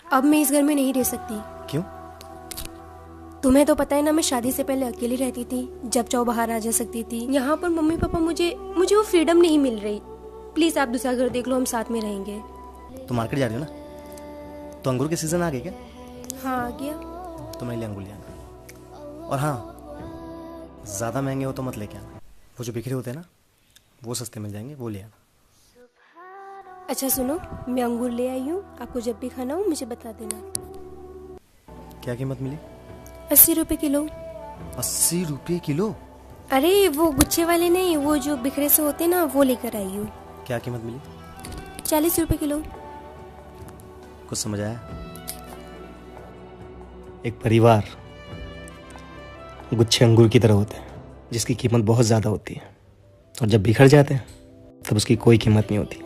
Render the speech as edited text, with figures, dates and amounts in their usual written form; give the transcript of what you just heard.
अब मैं इस घर में नहीं रह सकती। क्यों? तुम्हें तो पता है ना, मैं शादी से पहले अकेली रहती थी, जब चाहो बाहर आ जा सकती थी। यहाँ पर मम्मी पापा मुझे वो फ्रीडम नहीं मिल रही। प्लीज आप दूसरा घर देख लो, हम साथ में रहेंगे। तो मार्केट जा रही हो ना, तो अंगूर के सीजन आ गए क्या? हाँ आ गया। तो मेरे लिए अंगूर ले आना। और हाँ, ज़्यादा महंगे हो तो मत लेके आना। वो जो बिखरे होते हैं ना, वो सस्ते मिल जाएंगे, वो ले आना। अच्छा सुनो, मैं अंगूर ले आई हूँ, आपको जब भी खाना हो मुझे बता देना। क्या कीमत मिली? 80 रुपए किलो। 80 रुपये किलो? अरे वो गुच्छे वाले नहीं, वो जो बिखरे से होते ना, वो लेकर आई हूँ। क्या कीमत मिली? 40 रुपए किलो। कुछ समझ आया? एक परिवार गुच्छे अंगूर की तरह होते हैं, जिसकी कीमत बहुत ज़्यादा होती है, और जब बिखर जाते हैं तब उसकी कोई कीमत नहीं होती।